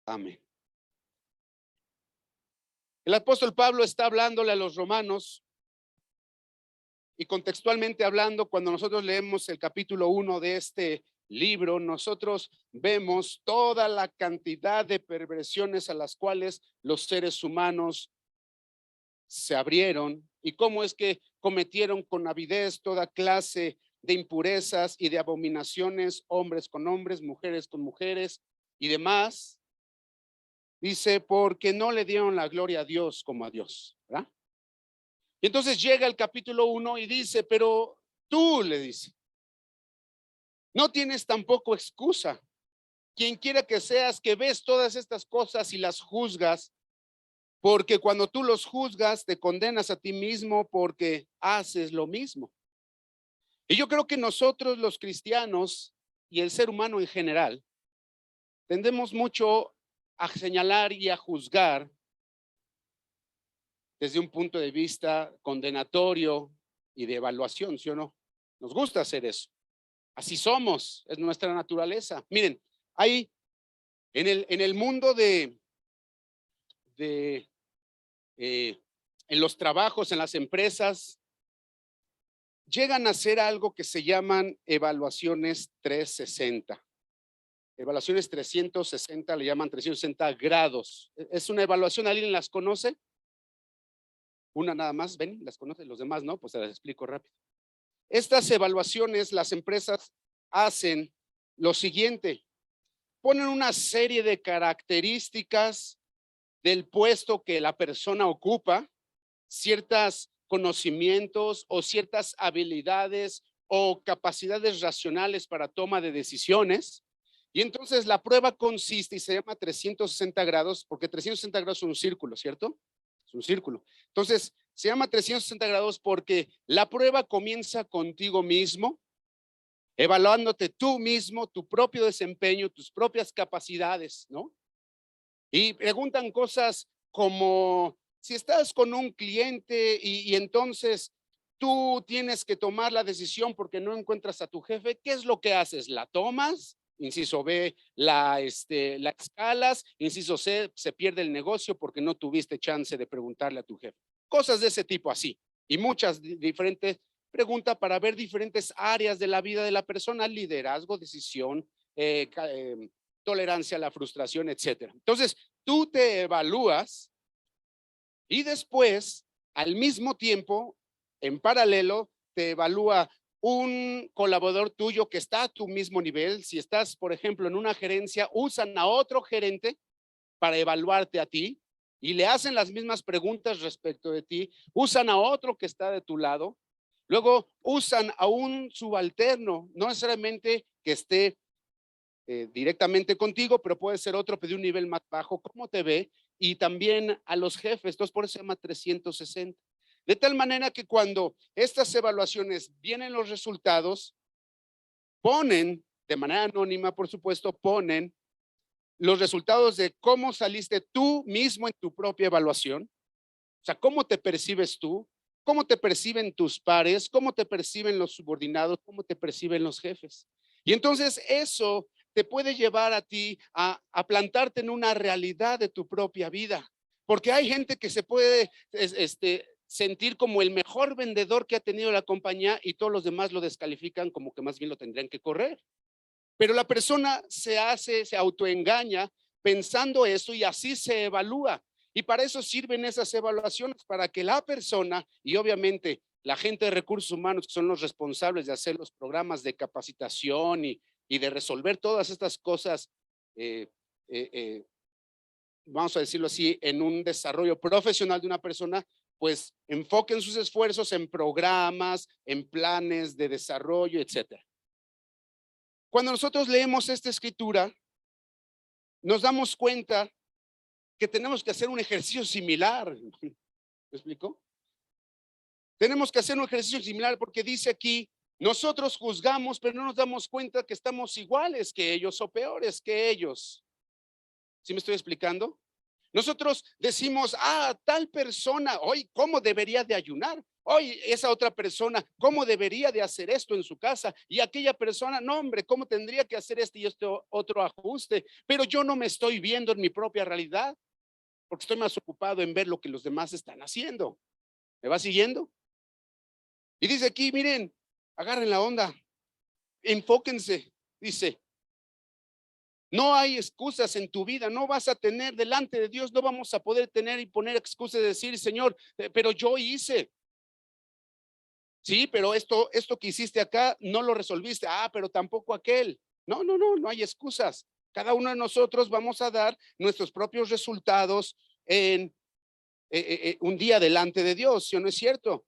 Amén. El apóstol Pablo está hablándole a los romanos y contextualmente hablando, cuando nosotros leemos el capítulo 1 de este libro, nosotros vemos toda la cantidad de perversiones a las cuales los seres humanos se abrieron y cómo es que cometieron con avidez toda clase de impurezas y de abominaciones, hombres con hombres, mujeres con mujeres y demás. Dice, porque no le dieron la gloria a Dios como a Dios, ¿verdad? Y entonces llega el capítulo 1 y dice, pero tú, le dice, no tienes tampoco excusa. Quien quiera que seas, que ves todas estas cosas y las juzgas, porque cuando tú los juzgas, te condenas a ti mismo porque haces lo mismo. Y yo creo que nosotros los cristianos y el ser humano en general, tendemos mucho a señalar y a juzgar desde un punto de vista condenatorio y de evaluación, ¿sí o no? Nos gusta hacer eso. Así somos, es nuestra naturaleza. Miren, hay en el mundo de en los trabajos, en las empresas, llegan a hacer algo que se llaman evaluaciones 360. Evaluaciones 360, le llaman 360 grados. Es una evaluación, ¿alguien las conoce? Una nada más, ven, las conoce, los demás no, pues se las explico rápido. Estas evaluaciones, las empresas hacen lo siguiente: ponen una serie de características del puesto que la persona ocupa, ciertos conocimientos o ciertas habilidades o capacidades racionales para toma de decisiones. Y entonces la prueba consiste y se llama 360 grados, porque 360 grados es un círculo, ¿cierto? Es un círculo. Entonces, se llama 360 grados porque la prueba comienza contigo mismo, evaluándote tú mismo, tu propio desempeño, tus propias capacidades, ¿no? Y preguntan cosas como, si estás con un cliente y entonces tú tienes que tomar la decisión porque no encuentras a tu jefe, ¿qué es lo que haces? ¿La tomas? Inciso B, la escalas. Inciso C, se pierde el negocio porque no tuviste chance de preguntarle a tu jefe. Cosas de ese tipo así. Y muchas diferentes preguntas para ver diferentes áreas de la vida de la persona: liderazgo, decisión, tolerancia a la frustración, etcétera. Entonces, tú te evalúas y después, al mismo tiempo, en paralelo, te evalúa un colaborador tuyo que está a tu mismo nivel. Si estás, por ejemplo, en una gerencia, usan a otro gerente para evaluarte a ti y le hacen las mismas preguntas respecto de ti. Usan a otro que está de tu lado. Luego usan a un subalterno, no necesariamente que esté directamente contigo, pero puede ser otro de un nivel más bajo, cómo te ve, y también a los jefes. Entonces, por eso se llama 360. De tal manera que cuando estas evaluaciones vienen los resultados, ponen, de manera anónima, por supuesto, ponen los resultados de cómo saliste tú mismo en tu propia evaluación. O sea, cómo te percibes tú, cómo te perciben tus pares, cómo te perciben los subordinados, cómo te perciben los jefes. Y entonces eso te puede llevar a ti a plantarte en una realidad de tu propia vida. Porque hay gente que se puede sentir como el mejor vendedor que ha tenido la compañía y todos los demás lo descalifican como que más bien lo tendrían que correr. Pero la persona se autoengaña pensando eso y así se evalúa. Y para eso sirven esas evaluaciones, para que la persona y obviamente la gente de recursos humanos, que son los responsables de hacer los programas de capacitación y de resolver todas estas cosas, eh, eh, eh, vamos a decirlo así, en un desarrollo profesional de una persona, pues enfoquen sus esfuerzos en programas, en planes de desarrollo, etcétera. Cuando nosotros leemos esta escritura, nos damos cuenta que tenemos que hacer un ejercicio similar. ¿Me explico? Tenemos que hacer un ejercicio similar porque dice aquí, nosotros juzgamos, pero no nos damos cuenta que estamos iguales que ellos o peores que ellos. ¿Sí me estoy explicando? Nosotros decimos, tal persona, hoy, ¿cómo debería de ayunar? Hoy, esa otra persona, ¿cómo debería de hacer esto en su casa? Y aquella persona, no, hombre, ¿cómo tendría que hacer este y este otro ajuste? Pero yo no me estoy viendo en mi propia realidad, porque estoy más ocupado en ver lo que los demás están haciendo. ¿Me va siguiendo? Y dice aquí, miren, agarren la onda, enfóquense, dice. No hay excusas en tu vida, no vas a tener delante de Dios, no vamos a poder tener y poner excusas de decir, Señor, pero yo hice. Sí, pero esto que hiciste acá no lo resolviste. Pero tampoco aquel. No hay excusas. Cada uno de nosotros vamos a dar nuestros propios resultados en un día delante de Dios, ¿sí o no es cierto?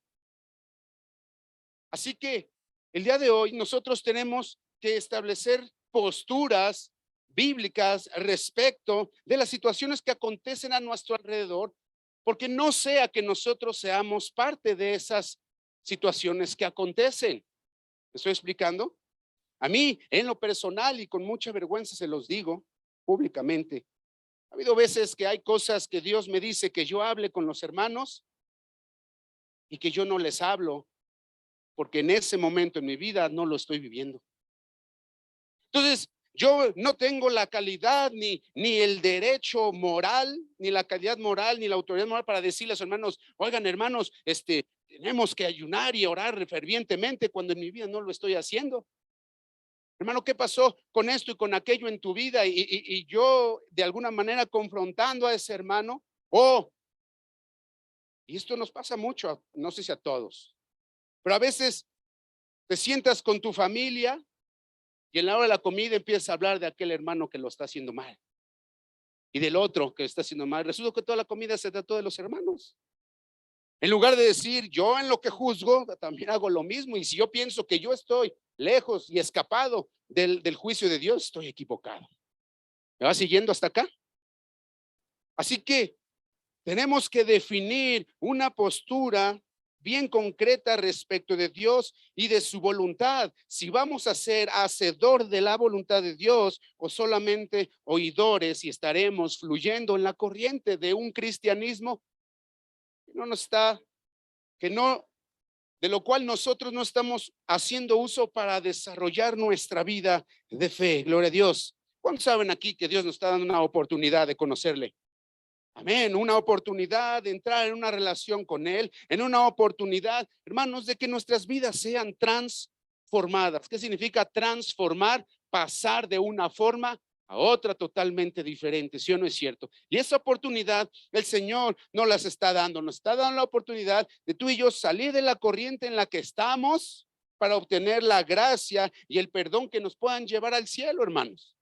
Así que el día de hoy nosotros tenemos que establecer posturas bíblicas respecto de las situaciones que acontecen a nuestro alrededor, porque no sea que nosotros seamos parte de esas situaciones que acontecen. ¿Me estoy explicando? A mí, en lo personal y con mucha vergüenza se los digo públicamente, ha habido veces que hay cosas que Dios me dice que yo hable con los hermanos y que yo no les hablo porque en ese momento en mi vida no lo estoy viviendo. Entonces, yo no tengo la calidad ni el derecho moral, ni la calidad moral, ni la autoridad moral para decirles a los hermanos, oigan hermanos, tenemos que ayunar y orar fervientemente cuando en mi vida no lo estoy haciendo. Hermano, ¿qué pasó con esto y con aquello en tu vida? Y yo de alguna manera confrontando a ese hermano, y esto nos pasa mucho, no sé si a todos, pero a veces te sientas con tu familia y en la hora de la comida empiezas a hablar de aquel hermano que lo está haciendo mal y del otro que está haciendo mal. Resulta que toda la comida se trató de los hermanos. En lugar de decir, yo en lo que juzgo, también hago lo mismo. Y si yo pienso que yo estoy lejos y escapado del juicio de Dios, estoy equivocado. ¿Me va siguiendo hasta acá? Así que tenemos que definir una postura bien concreta respecto de Dios y de su voluntad. Si vamos a ser hacedor de la voluntad de Dios o solamente oidores y estaremos fluyendo en la corriente de un cristianismo que no nos está, que no, de lo cual nosotros no estamos haciendo uso para desarrollar nuestra vida de fe. Gloria a Dios. ¿Cuántos saben aquí que Dios nos está dando una oportunidad de conocerle? Amén, una oportunidad de entrar en una relación con Él, en una oportunidad, hermanos, de que nuestras vidas sean transformadas. ¿Qué significa transformar? Pasar de una forma a otra totalmente diferente, ¿sí o no es cierto? Y esa oportunidad el Señor nos las está dando, nos está dando la oportunidad de tú y yo salir de la corriente en la que estamos para obtener la gracia y el perdón que nos puedan llevar al cielo, hermanos.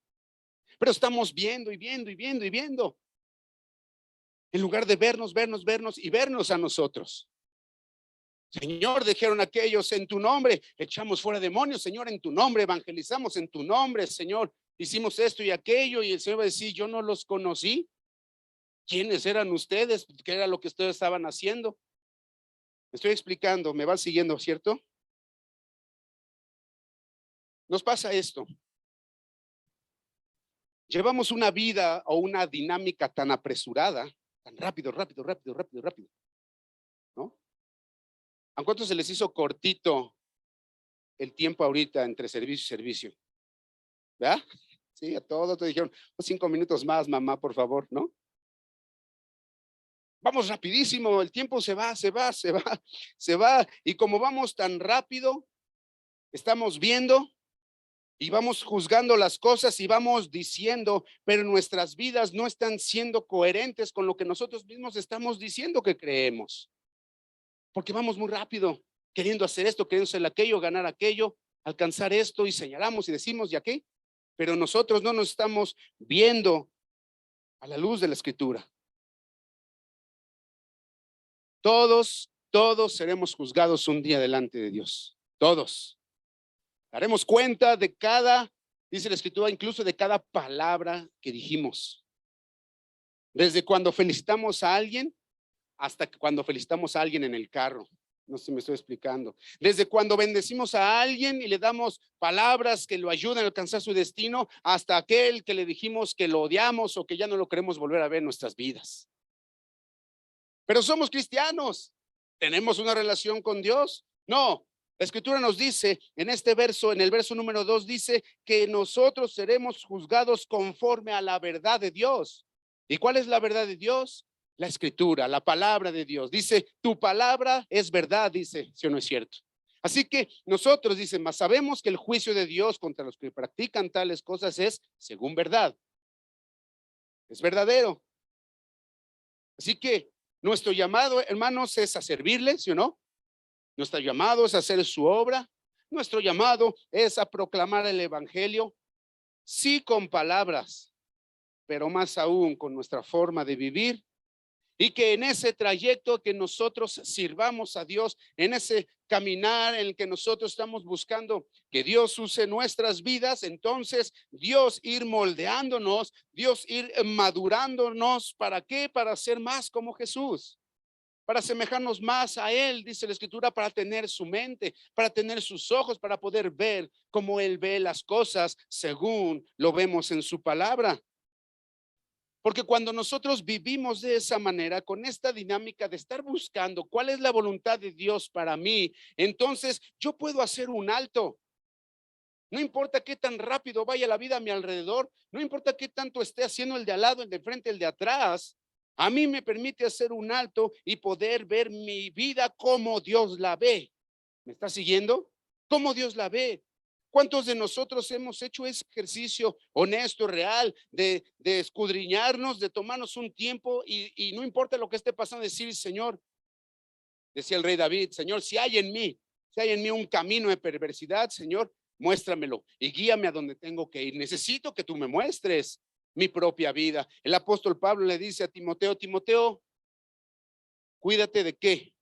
Pero estamos viendo y viendo y viendo y viendo, en lugar de vernos y vernos a nosotros. Señor, dijeron aquellos, en tu nombre echamos fuera demonios, Señor, en tu nombre evangelizamos, en tu nombre, Señor, hicimos esto y aquello, y el Señor va a decir, yo no los conocí. ¿Quiénes eran ustedes? ¿Qué era lo que ustedes estaban haciendo? Me estoy explicando, me van siguiendo, ¿cierto? Nos pasa esto. Llevamos una vida o una dinámica tan apresurada, tan rápido, ¿no? ¿A cuántos se les hizo cortito el tiempo ahorita entre servicio y servicio? ¿Verdad? Sí, a todos te dijeron, 5 minutos más, mamá, por favor, ¿no? Vamos rapidísimo, el tiempo se va. Y como vamos tan rápido, estamos viendo y vamos juzgando las cosas y vamos diciendo, pero nuestras vidas no están siendo coherentes con lo que nosotros mismos estamos diciendo que creemos. Porque vamos muy rápido, queriendo hacer esto, queriendo hacer aquello, ganar aquello, alcanzar esto y señalamos y decimos, ¿y aquí? Pero nosotros no nos estamos viendo a la luz de la Escritura. Todos seremos juzgados un día delante de Dios. Todos. Daremos cuenta de cada, dice la Escritura, incluso de cada palabra que dijimos. Desde cuando felicitamos a alguien hasta cuando felicitamos a alguien en el carro. No sé si me estoy explicando. Desde cuando bendecimos a alguien y le damos palabras que lo ayudan a alcanzar su destino, hasta aquel que le dijimos que lo odiamos o que ya no lo queremos volver a ver en nuestras vidas. Pero somos cristianos. ¿Tenemos una relación con Dios? No. La Escritura nos dice en este verso, en el verso número 2, dice que nosotros seremos juzgados conforme a la verdad de Dios. ¿Y cuál es la verdad de Dios? La Escritura, la palabra de Dios. Dice, tu palabra es verdad, dice, ¿sí o no es cierto? Así que nosotros, dice, mas sabemos que el juicio de Dios contra los que practican tales cosas es según verdad. Es verdadero. Así que nuestro llamado, hermanos, es a servirle, ¿sí o no? Nuestro llamado es a hacer su obra. Nuestro llamado es a proclamar el evangelio, sí con palabras, pero más aún con nuestra forma de vivir. Y que en ese trayecto que nosotros sirvamos a Dios, en ese caminar en el que nosotros estamos buscando que Dios use nuestras vidas, entonces Dios ir moldeándonos, Dios ir madurándonos. ¿Para qué? Para ser más como Jesús, para asemejarnos más a Él, dice la Escritura, para tener su mente, para tener sus ojos, para poder ver como Él ve las cosas según lo vemos en su palabra. Porque cuando nosotros vivimos de esa manera, con esta dinámica de estar buscando cuál es la voluntad de Dios para mí, entonces yo puedo hacer un alto. No importa qué tan rápido vaya la vida a mi alrededor, no importa qué tanto esté haciendo el de al lado, el de frente, el de atrás, a mí me permite hacer un alto y poder ver mi vida como Dios la ve. ¿Me está siguiendo? ¿Cómo Dios la ve? ¿Cuántos de nosotros hemos hecho ese ejercicio honesto, real, de escudriñarnos, de tomarnos un tiempo y no importa lo que esté pasando, decir, Señor, decía el rey David, Señor, si hay en mí un camino de perversidad, Señor, muéstramelo y guíame a donde tengo que ir. Necesito que tú me muestres mi propia vida. El apóstol Pablo le dice a Timoteo, Timoteo, cuídate de qué?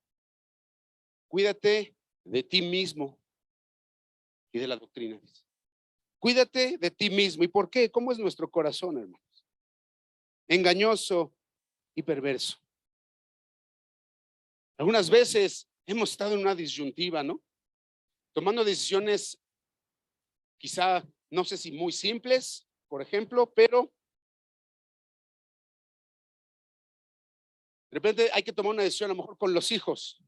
Cuídate de ti mismo y de la doctrina. Cuídate de ti mismo. ¿Y por qué? ¿Cómo es nuestro corazón, hermanos? Engañoso y perverso. Algunas veces hemos estado en una disyuntiva, ¿no? Tomando decisiones quizá, no sé si muy simples, por ejemplo, pero de repente hay que tomar una decisión a lo mejor con los hijos.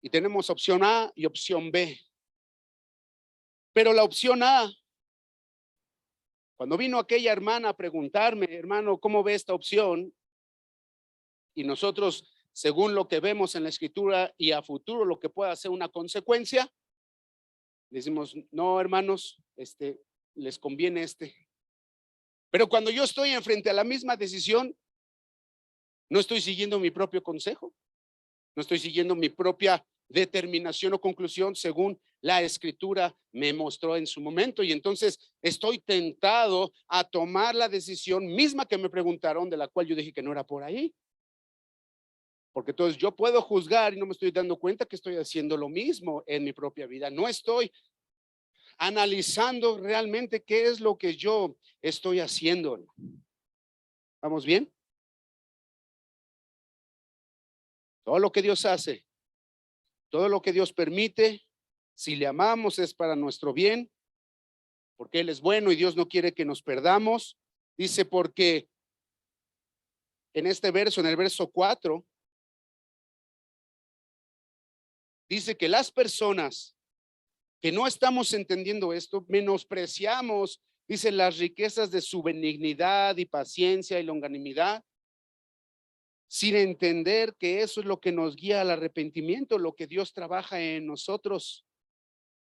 Y tenemos opción A y opción B. Pero la opción A, cuando vino aquella hermana a preguntarme, hermano, ¿cómo ve esta opción? Y nosotros, según lo que vemos en la Escritura y a futuro lo que pueda ser una consecuencia, decimos, no, hermanos, les conviene este. Pero cuando yo estoy enfrente a la misma decisión, no estoy siguiendo mi propio consejo, no estoy siguiendo mi propia determinación o conclusión según la Escritura me mostró en su momento, y entonces estoy tentado a tomar la decisión misma que me preguntaron, de la cual yo dije que no era por ahí. Porque entonces yo puedo juzgar y no me estoy dando cuenta que estoy haciendo lo mismo en mi propia vida. No estoy analizando realmente qué es lo que yo estoy haciendo. ¿Vamos bien? Todo lo que Dios hace, todo lo que Dios permite, si le amamos es para nuestro bien, porque Él es bueno y Dios no quiere que nos perdamos. Dice, porque en este verso, en el verso 4, dice que las personas que no estamos entendiendo esto, menospreciamos, dice, las riquezas de su benignidad y paciencia y longanimidad, sin entender que eso es lo que nos guía al arrepentimiento, lo que Dios trabaja en nosotros.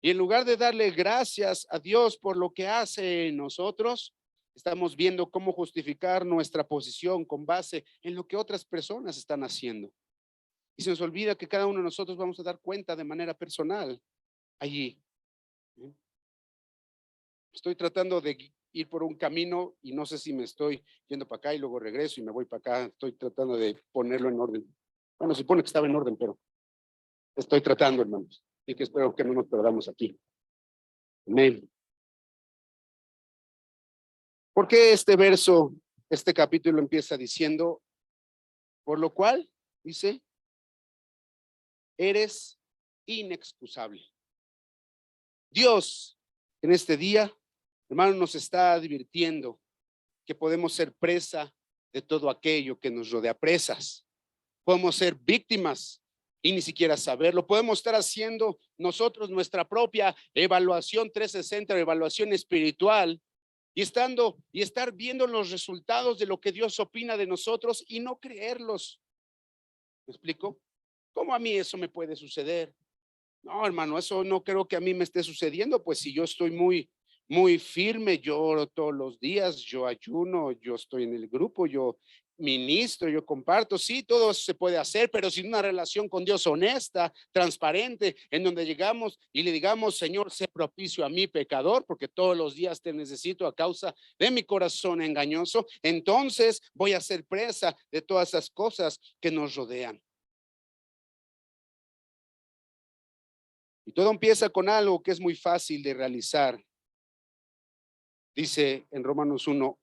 Y en lugar de darle gracias a Dios por lo que hace en nosotros, estamos viendo cómo justificar nuestra posición con base en lo que otras personas están haciendo. Y se nos olvida que cada uno de nosotros vamos a dar cuenta de manera personal allí. Estoy tratando de ir por un camino y no sé si me estoy yendo para acá y luego regreso y me voy para acá. Estoy tratando de ponerlo en orden. Bueno, se supone que estaba en orden, pero estoy tratando, hermanos. Así que espero que no nos perdamos aquí. Amén. ¿Por qué este verso, este capítulo empieza diciendo, por lo cual, dice, eres inexcusable. Dios en este día, hermano, nos está advirtiendo que podemos ser presa de todo aquello que nos rodea, presas. Podemos ser víctimas y ni siquiera saberlo. Podemos estar haciendo nosotros nuestra propia evaluación 360, evaluación espiritual, y estar viendo los resultados de lo que Dios opina de nosotros y no creerlos. ¿Me explico? ¿Cómo a mí eso me puede suceder? No, hermano, eso no creo que a mí me esté sucediendo, pues si yo estoy muy firme, yo oro todos los días, yo ayuno, yo estoy en el grupo, yo ministro, yo comparto, sí, todo eso se puede hacer, pero sin una relación con Dios honesta, transparente, en donde llegamos y le digamos, Señor, sé propicio a mi pecador, porque todos los días te necesito a causa de mi corazón engañoso, entonces voy a ser presa de todas esas cosas que nos rodean. Y todo empieza con algo que es muy fácil de realizar. Dice en Romanos 1,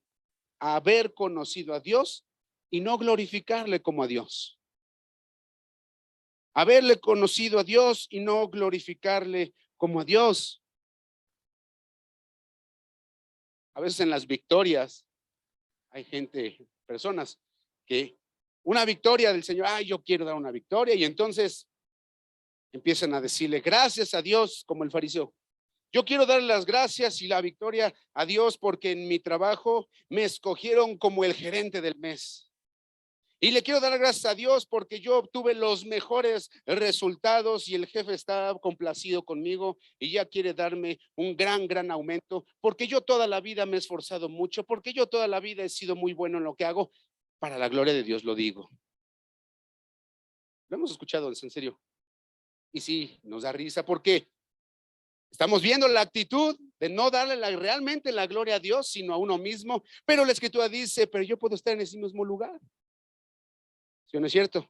haber conocido a Dios y no glorificarle como a Dios. Haberle conocido a Dios y no glorificarle como a Dios. A veces en las victorias hay personas que una victoria del Señor, yo quiero dar una victoria, y entonces empiezan a decirle gracias a Dios como el fariseo. Yo quiero dar las gracias y la victoria a Dios porque en mi trabajo me escogieron como el gerente del mes. Y le quiero dar gracias a Dios porque yo obtuve los mejores resultados y el jefe está complacido conmigo y ya quiere darme un gran aumento porque yo toda la vida me he esforzado mucho, porque yo toda la vida he sido muy bueno en lo que hago. Para la gloria de Dios lo digo. Lo hemos escuchado, en serio. Y sí, nos da risa porque estamos viendo la actitud de no darle realmente la gloria a Dios, sino a uno mismo. Pero la Escritura dice, pero yo puedo estar en ese mismo lugar. ¿Sí o no es cierto?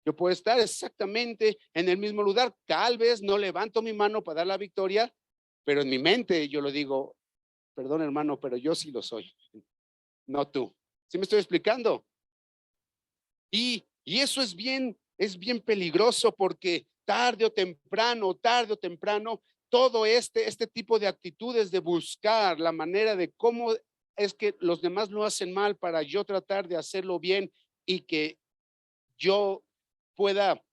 Yo puedo estar exactamente en el mismo lugar. Tal vez no levanto mi mano para dar la victoria, pero en mi mente yo lo digo, perdón hermano, pero yo sí lo soy, no tú. ¿Sí me estoy explicando? Y eso es bien peligroso porque tarde o temprano, todo este tipo de actitudes de buscar la manera de cómo es que los demás lo hacen mal para yo tratar de hacerlo bien y que yo pueda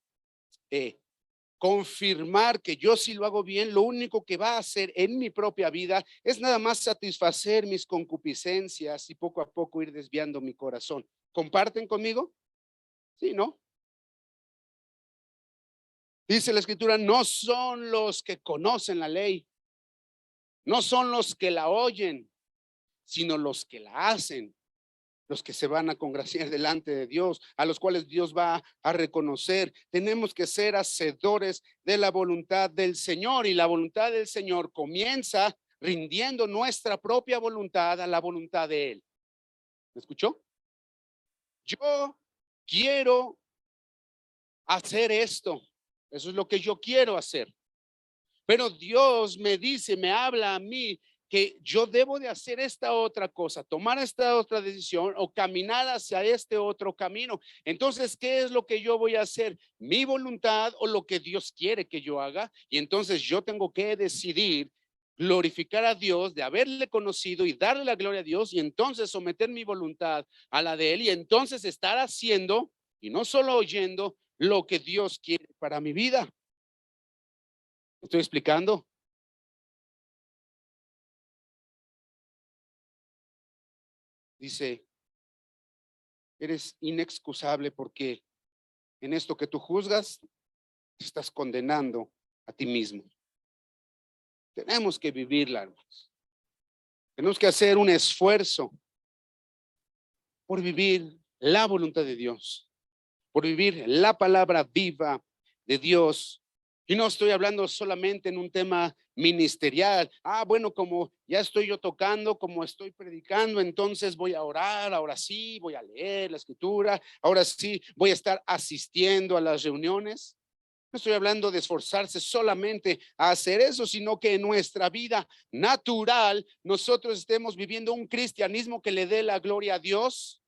confirmar que yo sí lo hago bien, lo único que va a hacer en mi propia vida es nada más satisfacer mis concupiscencias y poco a poco ir desviando mi corazón. ¿Comparten conmigo? Sí, ¿no? Dice la Escritura, no son los que conocen la ley, no son los que la oyen, sino los que la hacen, los que se van a congraciar delante de Dios, a los cuales Dios va a reconocer. Tenemos que ser hacedores de la voluntad del Señor, y la voluntad del Señor comienza rindiendo nuestra propia voluntad a la voluntad de Él. ¿Me escuchó? Yo quiero hacer esto. Eso es lo que yo quiero hacer. Pero Dios me dice, me habla a mí que yo debo de hacer esta otra cosa, tomar esta otra decisión o caminar hacia este otro camino. Entonces, ¿qué es lo que yo voy a hacer? ¿Mi voluntad o lo que Dios quiere que yo haga? Y entonces yo tengo que decidir glorificar a Dios, de haberle conocido y darle la gloria a Dios, y entonces someter mi voluntad a la de Él, y entonces estar haciendo y no solo oyendo lo que Dios quiere para mi vida. ¿Estoy explicando? Dice, eres inexcusable porque en esto que tú juzgas, te estás condenando a ti mismo. Tenemos que vivirla, hermanos. Tenemos que hacer un esfuerzo por vivir la voluntad de Dios, por vivir la palabra viva de Dios. Y no estoy hablando solamente en un tema ministerial. Bueno, como ya estoy yo tocando, como estoy predicando, entonces voy a orar, ahora sí, voy a leer la escritura, ahora sí, voy a estar asistiendo a las reuniones. No estoy hablando de esforzarse solamente a hacer eso, sino que en nuestra vida natural nosotros estemos viviendo un cristianismo que le dé la gloria a Dios.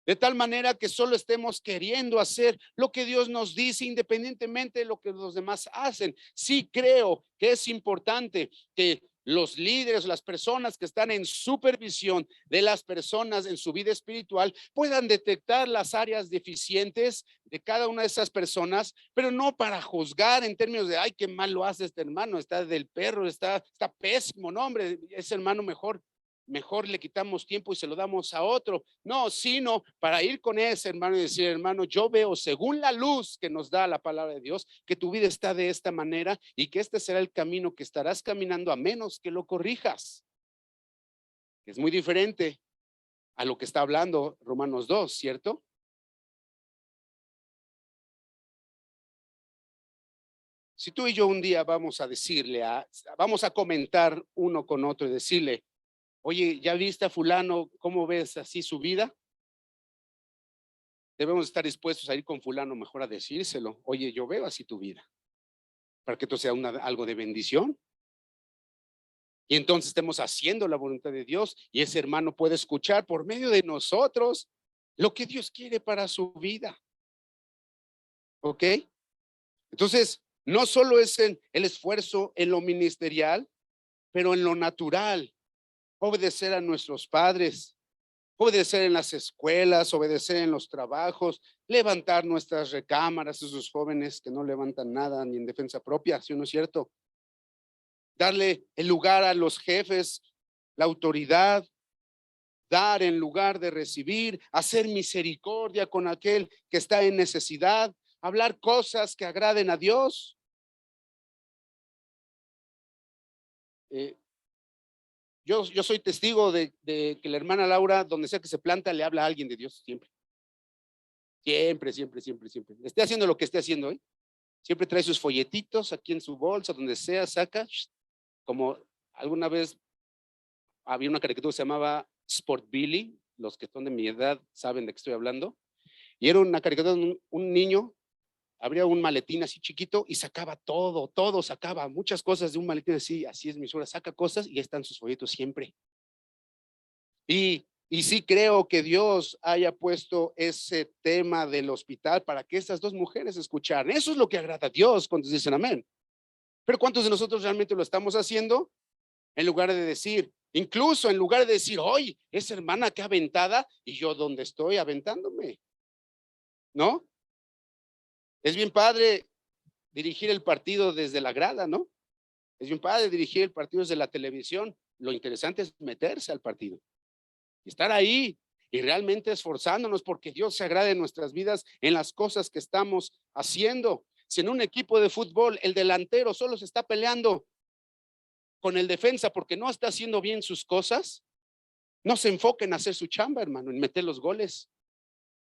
De tal manera que solo estemos queriendo hacer lo que Dios nos dice, independientemente de lo que los demás hacen. Sí creo que es importante que los líderes, las personas que están en supervisión de las personas en su vida espiritual puedan detectar las áreas deficientes de cada una de esas personas, pero no para juzgar en términos de, ay, qué mal lo hace este hermano, está del perro, está pésimo, no, hombre, ese hermano mejor le quitamos tiempo y se lo damos a otro. No, sino para ir con ese hermano y decir, hermano, yo veo según la luz que nos da la palabra de Dios, que tu vida está de esta manera y que este será el camino que estarás caminando a menos que lo corrijas. Es muy diferente a lo que está hablando Romanos 2, ¿cierto? Si tú y yo un día vamos a decirle, vamos a comentar uno con otro y decirle, oye, ¿ya viste a fulano? ¿Cómo ves así su vida? Debemos estar dispuestos a ir con fulano mejor a decírselo. Oye, yo veo así tu vida. Para que esto sea algo de bendición. Y entonces estemos haciendo la voluntad de Dios y ese hermano puede escuchar por medio de nosotros lo que Dios quiere para su vida. ¿Ok? Entonces, no solo es en el esfuerzo en lo ministerial, pero en lo natural. Obedecer a nuestros padres, obedecer en las escuelas, obedecer en los trabajos, levantar nuestras recámaras, esos jóvenes que no levantan nada ni en defensa propia, ¿sí o no es cierto? Darle el lugar a los jefes, la autoridad, dar en lugar de recibir, hacer misericordia con aquel que está en necesidad, hablar cosas que agraden a Dios. Eh, yo soy testigo de que la hermana Laura, donde sea que se planta, le habla a alguien de Dios siempre. Siempre, siempre, siempre, siempre. Esté haciendo lo que esté haciendo, ¿eh? Siempre trae sus folletitos aquí en su bolsa, donde sea, saca. Como alguna vez había una caricatura que se llamaba Sport Billy, los que son de mi edad saben de qué estoy hablando, y era una caricatura de un niño, abría un maletín así chiquito y sacaba todo, sacaba muchas cosas de un maletín así es mi suegra, saca cosas y ahí están sus folletos siempre. Y sí creo que Dios haya puesto ese tema del hospital para que estas dos mujeres escucharan. Eso es lo que agrada a Dios cuando dicen amén. Pero ¿cuántos de nosotros realmente lo estamos haciendo? En lugar de decir, incluso en lugar de decir, oye, esa hermana que aventada y yo donde estoy aventándome, ¿no? Es bien padre dirigir el partido desde la grada, ¿no? Es bien padre dirigir el partido desde la televisión. Lo interesante es meterse al partido y estar ahí y realmente esforzándonos porque Dios se agrade en nuestras vidas en las cosas que estamos haciendo. Si en un equipo de fútbol el delantero solo se está peleando con el defensa porque no está haciendo bien sus cosas, no se enfoquen en hacer su chamba, hermano, en meter los goles.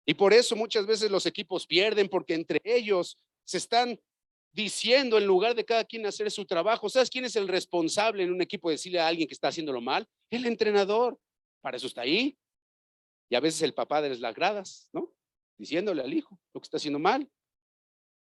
Y por eso muchas veces los equipos pierden porque entre ellos se están diciendo en lugar de cada quien hacer su trabajo. ¿Sabes quién es el responsable en un equipo de decirle a alguien que está haciéndolo mal? El entrenador. Para eso está ahí. Y a veces el papá de las gradas, ¿no? Diciéndole al hijo lo que está haciendo mal.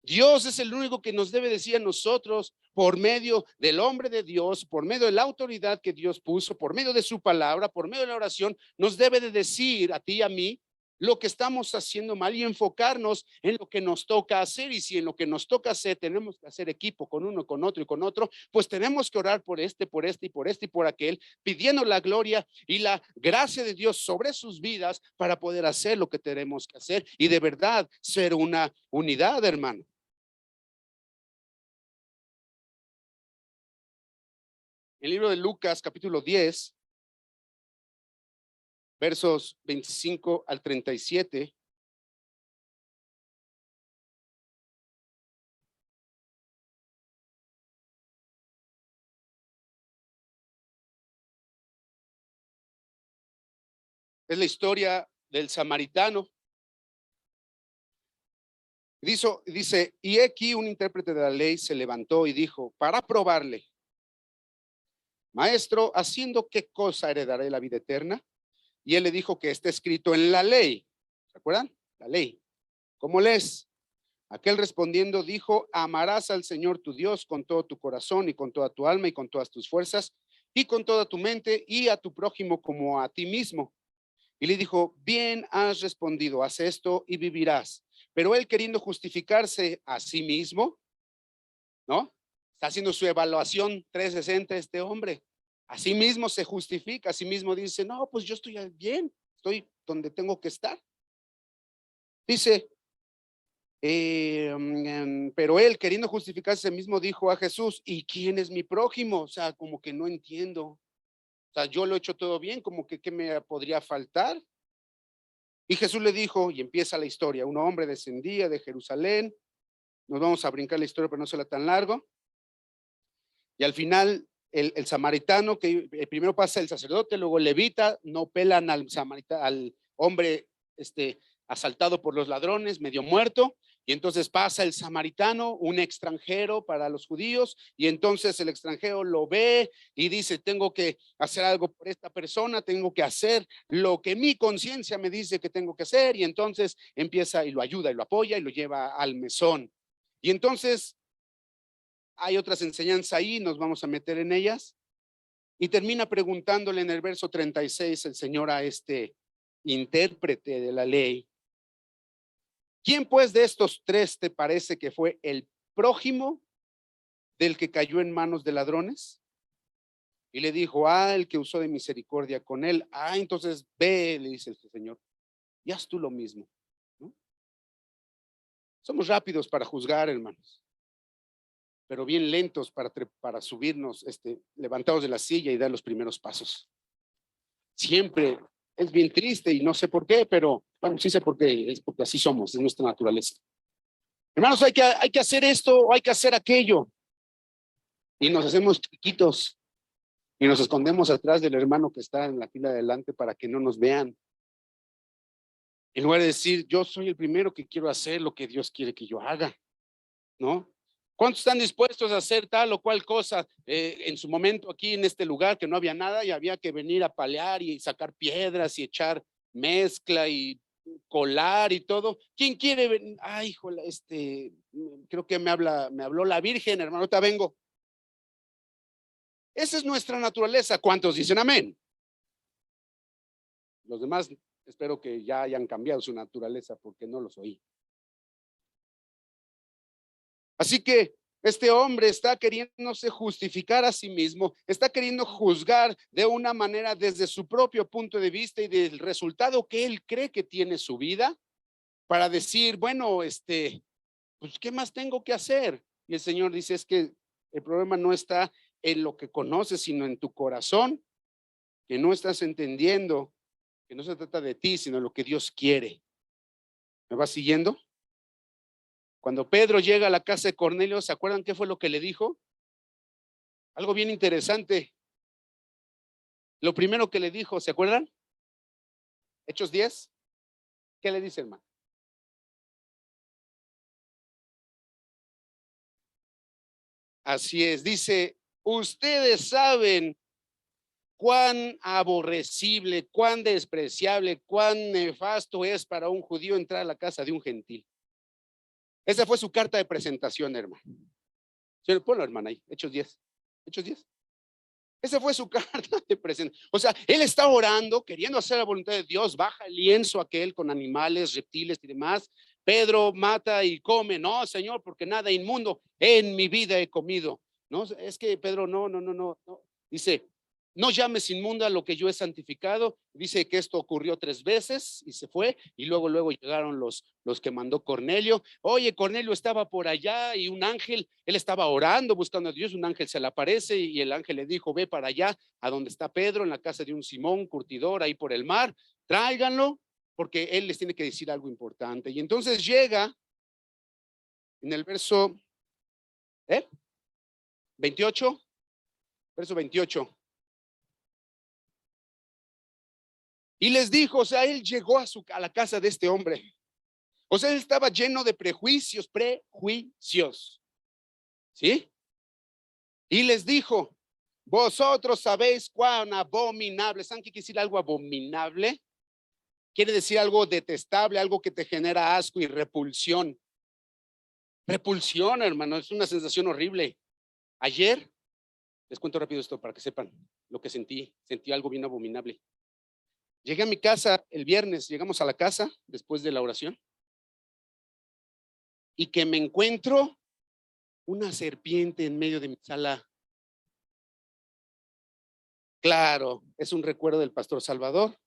Dios es el único que nos debe decir a nosotros por medio del hombre de Dios, por medio de la autoridad que Dios puso, por medio de su palabra, por medio de la oración, nos debe de decir a ti y a mí lo que estamos haciendo mal y enfocarnos en lo que nos toca hacer. Y si en lo que nos toca hacer tenemos que hacer equipo con uno, con otro y con otro, pues tenemos que orar por este y por este y por aquel, pidiendo la gloria y la gracia de Dios sobre sus vidas para poder hacer lo que tenemos que hacer y de verdad ser una unidad, hermano. El libro de Lucas, capítulo 10, versos 25 al 37. Es la historia del samaritano. Dice, y aquí un intérprete de la ley se levantó y dijo, para probarle, maestro, ¿haciendo qué cosa heredaré la vida eterna? Y él le dijo que está escrito en la ley. ¿Se acuerdan? La ley. ¿Cómo lees? Aquel respondiendo dijo, amarás al Señor tu Dios con todo tu corazón y con toda tu alma y con todas tus fuerzas y con toda tu mente y a tu prójimo como a ti mismo. Y le dijo, bien has respondido, haz esto y vivirás. Pero él, queriendo justificarse a sí mismo, ¿no? Está haciendo su evaluación 360 este hombre. A sí mismo se justifica, a sí mismo dice, no, pues yo estoy bien, estoy donde tengo que estar. Dice, pero él, queriendo justificarse a sí mismo, dijo a Jesús, ¿y quién es mi prójimo? O sea, como que no entiendo. O sea, yo lo he hecho todo bien, como que ¿qué me podría faltar? Y Jesús le dijo, y empieza la historia, un hombre descendía de Jerusalén, nos vamos a brincar la historia para no serla tan largo, y al final el samaritano, que primero pasa el sacerdote, luego el levita, no pelan al samaritano, al hombre asaltado por los ladrones, medio muerto, y entonces pasa el samaritano, un extranjero para los judíos, y entonces el extranjero lo ve y dice, tengo que hacer algo por esta persona, tengo que hacer lo que mi conciencia me dice que tengo que hacer, y entonces empieza y lo ayuda y lo apoya y lo lleva al mesón. Y entonces hay otras enseñanzas ahí, nos vamos a meter en ellas, y termina preguntándole en el verso 36 el Señor a este intérprete de la ley, ¿quién pues de estos tres te parece que fue el prójimo del que cayó en manos de ladrones? Y le dijo, el que usó de misericordia con él. Entonces ve, le dice el Señor, y haz tú lo mismo, ¿no? Somos rápidos para juzgar, hermanos, pero bien lentos para subirnos, levantados de la silla y dar los primeros pasos. Siempre es bien triste y no sé por qué, pero bueno, sí sé por qué, es porque así somos, es nuestra naturaleza. Hermanos, hay que hacer esto o hay que hacer aquello. Y nos hacemos chiquitos y nos escondemos atrás del hermano que está en la fila de adelante para que no nos vean. En lugar de decir, yo soy el primero que quiero hacer lo que Dios quiere que yo haga, ¿no? ¿Cuántos están dispuestos a hacer tal o cual cosa? En su momento aquí en este lugar que no había nada y había que venir a palear y sacar piedras y echar mezcla y colar y todo. ¿Quién quiere venir? Híjole, creo que me habló la Virgen, hermano, ahorita vengo. Esa es nuestra naturaleza. ¿Cuántos dicen amén? Los demás espero que ya hayan cambiado su naturaleza porque no los oí. Así que este hombre está queriéndose justificar a sí mismo, está queriendo juzgar de una manera desde su propio punto de vista y del resultado que él cree que tiene su vida para decir, bueno, pues ¿qué más tengo que hacer? Y el Señor dice, es que el problema no está en lo que conoces, sino en tu corazón, que no estás entendiendo, que no se trata de ti, sino lo que Dios quiere. ¿Me vas siguiendo? Cuando Pedro llega a la casa de Cornelio, ¿se acuerdan qué fue lo que le dijo? Algo bien interesante. Lo primero que le dijo, ¿se acuerdan? Hechos 10. ¿Qué le dice, hermano? Así es, dice, ustedes saben cuán aborrecible, cuán despreciable, cuán nefasto es para un judío entrar a la casa de un gentil. Esa fue su carta de presentación, hermano. Ponlo, hermano, ahí, Hechos 10. Hechos 10. Esa fue su carta de presentación. O sea, él está orando, queriendo hacer la voluntad de Dios, baja el lienzo aquel con animales, reptiles y demás. Pedro mata y come. No, Señor, porque nada inmundo en mi vida he comido. No, es que Pedro, no. Dice, no llames inmunda lo que yo he santificado. Dice que esto ocurrió 3 veces y se fue. Y luego llegaron los que mandó Cornelio. Oye, Cornelio estaba por allá y un ángel, él estaba orando, buscando a Dios. Un ángel se le aparece y el ángel le dijo, ve para allá, a donde está Pedro, en la casa de un Simón, curtidor, ahí por el mar. Tráiganlo, porque él les tiene que decir algo importante. Y entonces llega en el verso 28, verso 28. Y les dijo, o sea, él llegó a la casa de este hombre. O sea, él estaba lleno de prejuicios. ¿Sí? Y les dijo, vosotros sabéis cuán abominable. ¿Saben qué quiere decir algo abominable? Quiere decir algo detestable, algo que te genera asco y repulsión. Repulsión, hermano, es una sensación horrible. Ayer, les cuento rápido esto para que sepan lo que sentí. Sentí algo bien abominable. Llegué a mi casa el viernes, llegamos a la casa después de la oración y que me encuentro una serpiente en medio de mi sala. Claro, es un recuerdo del pastor Salvador.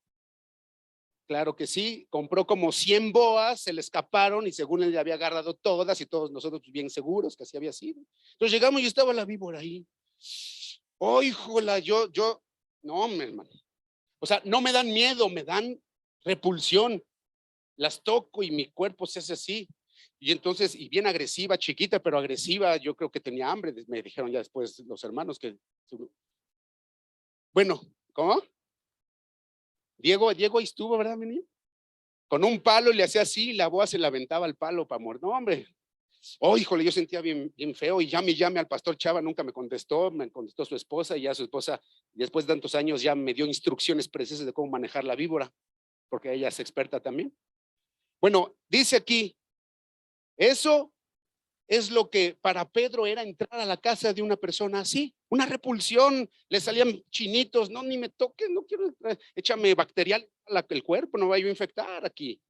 Claro que sí, compró como 100 boas, se le escaparon y según él ya había agarrado todas y todos nosotros bien seguros que así había sido. Entonces llegamos y estaba la víbora ahí. Oh, híjola, no, mi hermano. O sea, no me dan miedo, me dan repulsión. Las toco y mi cuerpo se hace así. Y entonces, y bien agresiva, chiquita, pero agresiva, yo creo que tenía hambre, me dijeron ya después los hermanos que... Bueno, ¿cómo? Diego ahí estuvo, ¿verdad, mi niño? Con un palo le hacía así, la boa se la aventaba al palo para morir. No, hombre. Oh, híjole, yo sentía bien feo y llame al pastor Chava, nunca me contestó su esposa y ya su esposa, después de tantos años, ya me dio instrucciones precisas de cómo manejar la víbora, porque ella es experta también. Bueno, dice aquí, eso es lo que para Pedro era entrar a la casa de una persona así, una repulsión, le salían chinitos, no, ni me toques, no quiero, échame bacterial el cuerpo, no vaya a infectar aquí.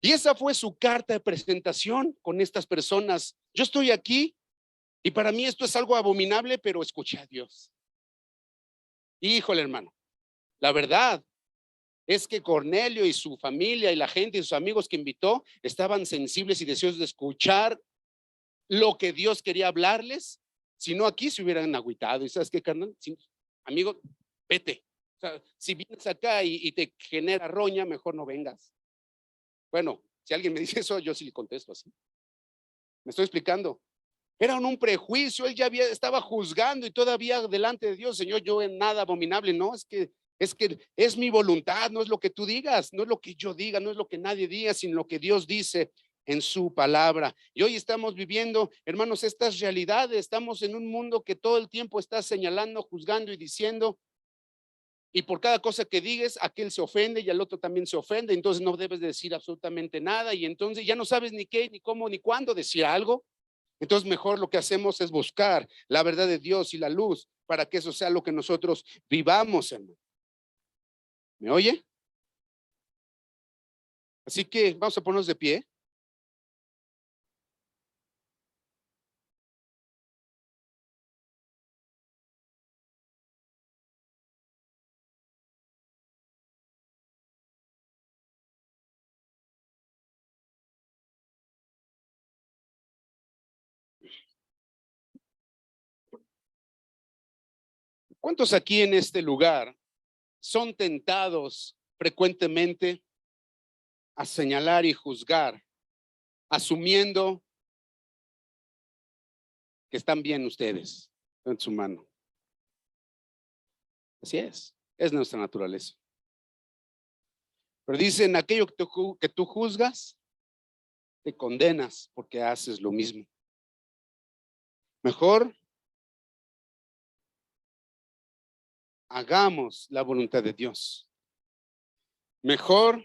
Y esa fue su carta de presentación con estas personas. Yo estoy aquí y para mí esto es algo abominable, pero escuché a Dios. Híjole, hermano, la verdad es que Cornelio y su familia y la gente y sus amigos que invitó estaban sensibles y deseosos de escuchar lo que Dios quería hablarles. Si no, aquí se hubieran agüitado. ¿Y sabes qué, carnal? Amigo, vete. O sea, si vienes acá y te genera roña, mejor no vengas. Bueno, si alguien me dice eso, yo sí le contesto así. ¿Me estoy explicando? Era un prejuicio, él ya estaba juzgando y todavía delante de Dios, Señor, yo en nada abominable, no, es que es mi voluntad, no es lo que tú digas, no es lo que yo diga, no es lo que nadie diga, sino lo que Dios dice en su palabra. Y hoy estamos viviendo, hermanos, estas realidades, estamos en un mundo que todo el tiempo está señalando, juzgando y diciendo, y por cada cosa que digas, aquel se ofende y al otro también se ofende, entonces no debes decir absolutamente nada y entonces ya no sabes ni qué, ni cómo, ni cuándo decir algo. Entonces mejor lo que hacemos es buscar la verdad de Dios y la luz para que eso sea lo que nosotros vivamos, hermano. ¿Me oye? Así que vamos a ponernos de pie. ¿Cuántos aquí en este lugar son tentados frecuentemente a señalar y juzgar, asumiendo que están bien ustedes en su mano? Así es nuestra naturaleza. Pero dicen, aquello que tú juzgas, te condenas porque haces lo mismo. Mejor hagamos la voluntad de Dios. Mejor,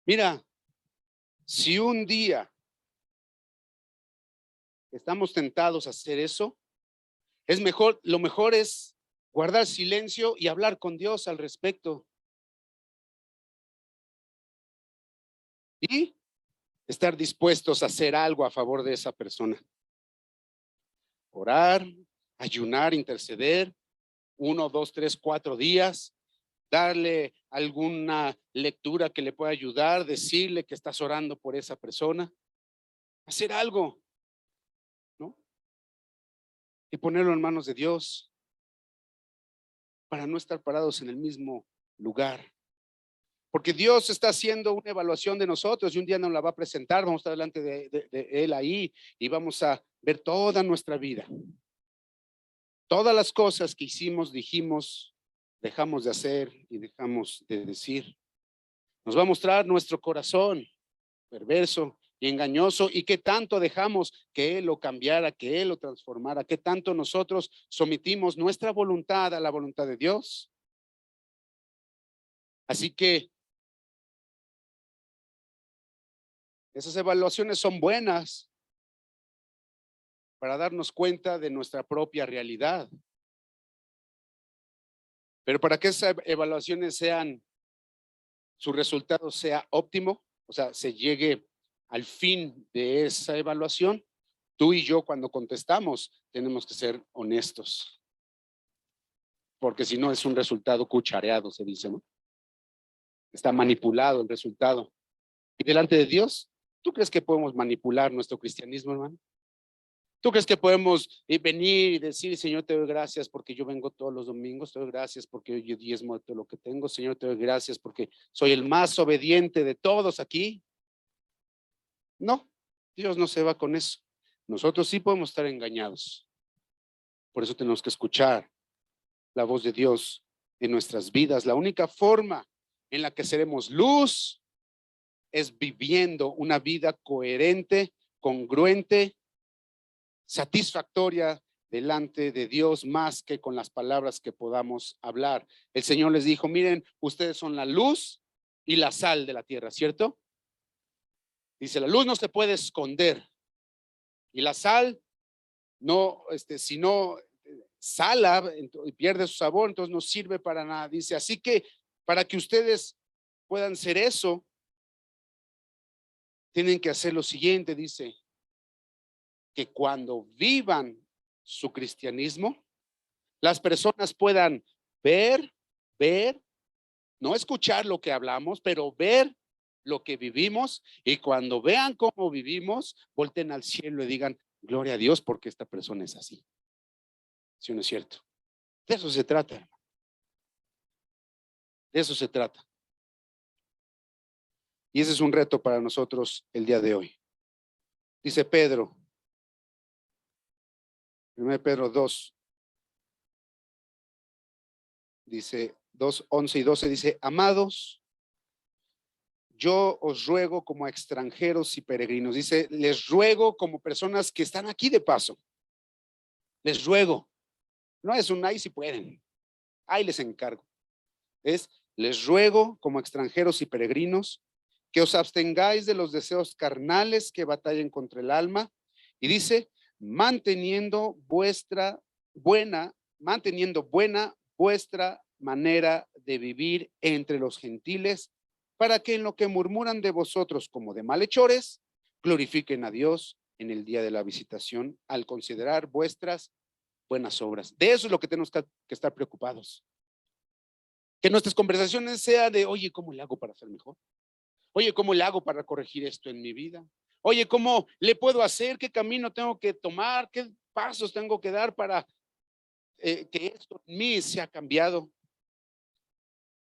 mira, si un día estamos tentados a hacer eso, es mejor, lo mejor es guardar silencio y hablar con Dios al respecto. Y estar dispuestos a hacer algo a favor de esa persona. Orar, ayunar, interceder, 1, 2, 3, 4 días, darle alguna lectura que le pueda ayudar, decirle que estás orando por esa persona, hacer algo, ¿no? Y ponerlo en manos de Dios para no estar parados en el mismo lugar. Porque Dios está haciendo una evaluación de nosotros y un día nos la va a presentar, vamos a estar delante de Él ahí y vamos a ver toda nuestra vida. Todas las cosas que hicimos, dijimos, dejamos de hacer y dejamos de decir. Nos va a mostrar nuestro corazón perverso y engañoso y qué tanto dejamos que Él lo cambiara, que Él lo transformara, qué tanto nosotros sometimos nuestra voluntad a la voluntad de Dios. Así que esas evaluaciones son buenas para darnos cuenta de nuestra propia realidad. Pero para que esas evaluaciones su resultado sea óptimo, o sea, se llegue al fin de esa evaluación, tú y yo cuando contestamos tenemos que ser honestos. Porque si no es un resultado cuchareado, se dice, ¿no? Está manipulado el resultado. Y delante de Dios, ¿tú crees que podemos manipular nuestro cristianismo, hermano? ¿Tú crees que podemos venir y decir, Señor, te doy gracias porque yo vengo todos los domingos, te doy gracias porque yo diezmo de todo lo que tengo, Señor, te doy gracias porque soy el más obediente de todos aquí? No, Dios no se va con eso. Nosotros sí podemos estar engañados. Por eso tenemos que escuchar la voz de Dios en nuestras vidas. La única forma en la que seremos luz es viviendo una vida coherente, congruente, satisfactoria delante de Dios, más que con las palabras que podamos hablar. El Señor les dijo, miren, ustedes son la luz y la sal de la tierra, ¿cierto? Dice, la luz no se puede esconder y la sal no, si no sala y pierde su sabor, entonces no sirve para nada. Dice, así que para que ustedes puedan ser eso, tienen que hacer lo siguiente, dice, que cuando vivan su cristianismo, las personas puedan ver, no escuchar lo que hablamos, pero ver lo que vivimos, y cuando vean cómo vivimos, volten al cielo y digan, gloria a Dios porque esta persona es así. ¿Sí o no es cierto? De eso se trata, hermano. De eso se trata. Y ese es un reto para nosotros el día de hoy. Dice Pedro, 1 Pedro 2, dice 2, 11 y 12, dice, amados, yo os ruego como extranjeros y peregrinos. Dice, les ruego como personas que están aquí de paso. Les ruego. No es un ahí si pueden. Ahí les encargo. Les ruego como extranjeros y peregrinos que os abstengáis de los deseos carnales que batallen contra el alma. Y dice, manteniendo buena vuestra manera de vivir entre los gentiles, para que en lo que murmuran de vosotros como de malhechores, glorifiquen a Dios en el día de la visitación al considerar vuestras buenas obras. De eso es lo que tenemos que estar preocupados. Que nuestras conversaciones sean de, oye, ¿cómo le hago para ser mejor? Oye, ¿cómo le hago para corregir esto en mi vida? Oye, ¿cómo le puedo hacer? ¿Qué camino tengo que tomar? ¿Qué pasos tengo que dar para que esto en mí sea cambiado?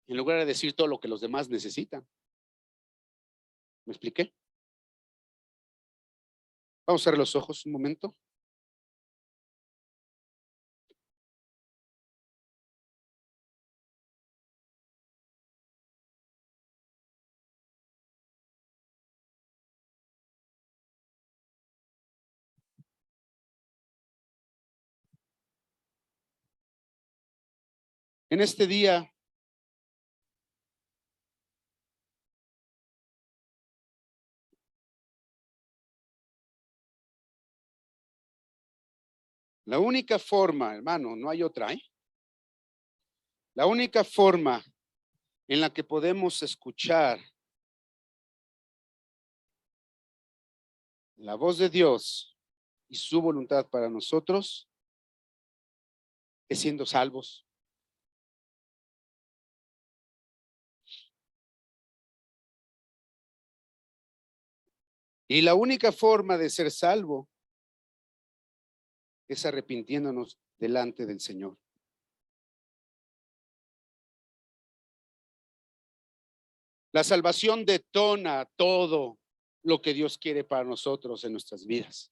En lugar de decir todo lo que los demás necesitan. ¿Me expliqué? Vamos a cerrar los ojos un momento. En este día, la única forma, hermano, no hay otra, ¿eh? La única forma en la que podemos escuchar la voz de Dios y su voluntad para nosotros es siendo salvos. Y la única forma de ser salvo es arrepintiéndonos delante del Señor. La salvación detona todo lo que Dios quiere para nosotros en nuestras vidas.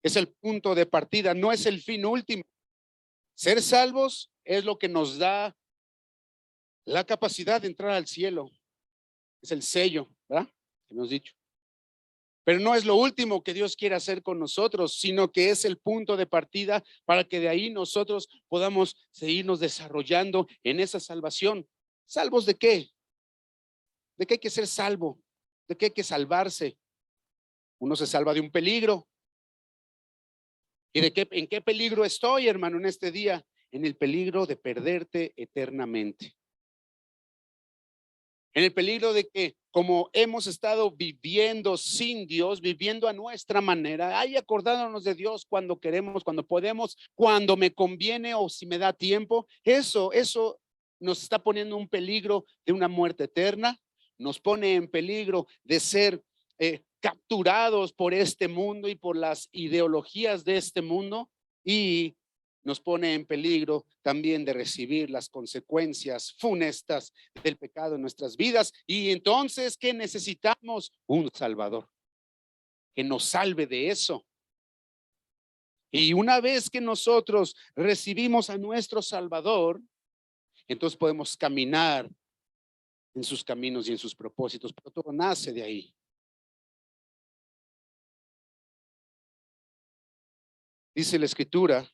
Es el punto de partida, no es el fin último. Ser salvos es lo que nos da la capacidad de entrar al cielo. Es el sello, ¿verdad? Que hemos dicho. Pero no es lo último que Dios quiere hacer con nosotros, sino que es el punto de partida para que de ahí nosotros podamos seguirnos desarrollando en esa salvación. ¿Salvos de qué? ¿De qué hay que ser salvo? ¿De qué hay que salvarse? Uno se salva de un peligro. ¿Y en qué peligro estoy, hermano, en este día? en el peligro de perderte eternamente. En el peligro de que, como hemos estado viviendo sin Dios, viviendo a nuestra manera, ahí acordándonos de Dios cuando queremos, cuando podemos, cuando me conviene o si me da tiempo, eso nos está poniendo un peligro de una muerte eterna, nos pone en peligro de ser capturados por este mundo y por las ideologías de este mundo, y nos pone en peligro también de recibir las consecuencias funestas del pecado en nuestras vidas. Y entonces, ¿qué necesitamos? Un Salvador que nos salve de eso. Y una vez que nosotros recibimos a nuestro Salvador, entonces podemos caminar en sus caminos y en sus propósitos, pero todo nace de ahí. Dice la Escritura,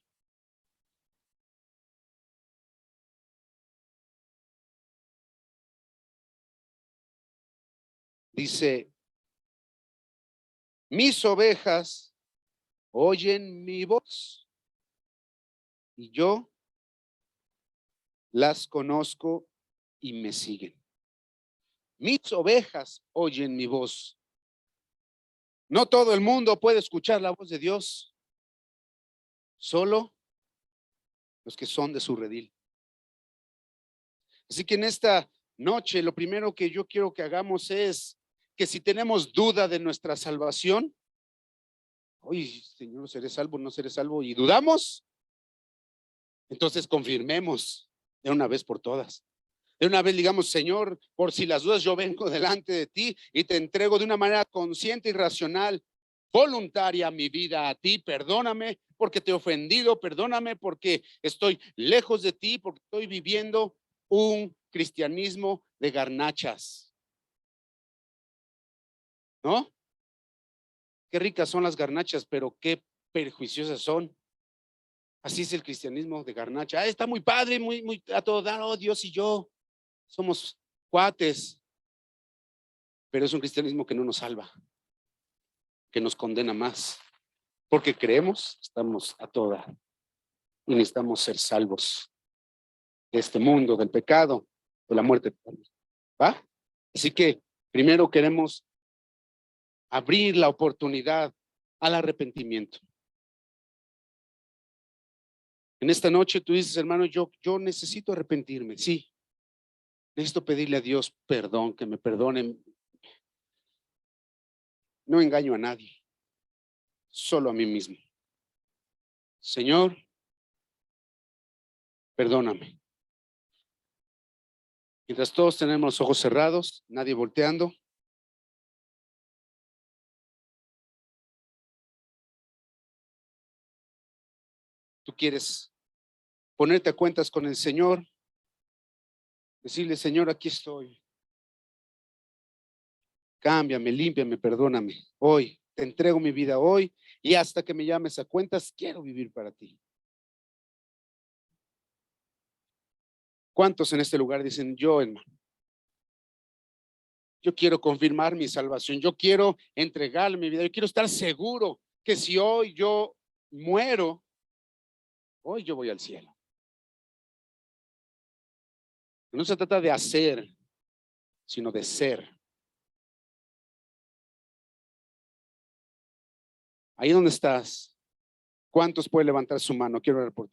dice, mis ovejas oyen mi voz y yo las conozco y me siguen. Mis ovejas oyen mi voz. No todo el mundo puede escuchar la voz de Dios, solo los que son de su redil. Así que en esta noche lo primero que yo quiero que hagamos es que si tenemos duda de nuestra salvación, oye, Señor, ¿seré salvo o no seré salvo? Y dudamos, entonces confirmemos de una vez por todas. De una vez digamos, Señor, por si las dudas, yo vengo delante de ti y te entrego de una manera consciente y racional, voluntaria, mi vida a ti. Perdóname porque te he ofendido, perdóname porque estoy lejos de ti, porque estoy viviendo un cristianismo de garnachas, ¿no? Qué ricas son las garnachas, pero qué perjuiciosas son. Así es el cristianismo de garnacha. Ah, está muy padre, muy a todo dar. Oh, Dios y yo somos cuates, pero es un cristianismo que no nos salva, que nos condena más, porque creemos, estamos a todo dar y necesitamos ser salvos de este mundo, del pecado, de la muerte eterna. ¿Va? Así que primero queremos abrir la oportunidad al arrepentimiento. En esta noche tú dices, hermano, yo necesito arrepentirme. Sí, necesito pedirle a Dios perdón, que me perdonen. No engaño a nadie, solo a mí mismo. Señor, perdóname. Mientras todos tenemos los ojos cerrados, nadie volteando. Tú quieres ponerte a cuentas con el Señor, decirle, Señor, aquí estoy. Cámbiame, límpiame, perdóname. Hoy te entrego mi vida hoy y hasta que me llames a cuentas, quiero vivir para ti. ¿Cuántos en este lugar dicen, yo, hermano? Yo quiero confirmar mi salvación. Yo quiero entregarle mi vida. Yo quiero estar seguro que si hoy yo muero, hoy yo voy al cielo. No se trata de hacer, sino de ser. Ahí donde estás, ¿cuántos pueden levantar su mano? Quiero ver por ti.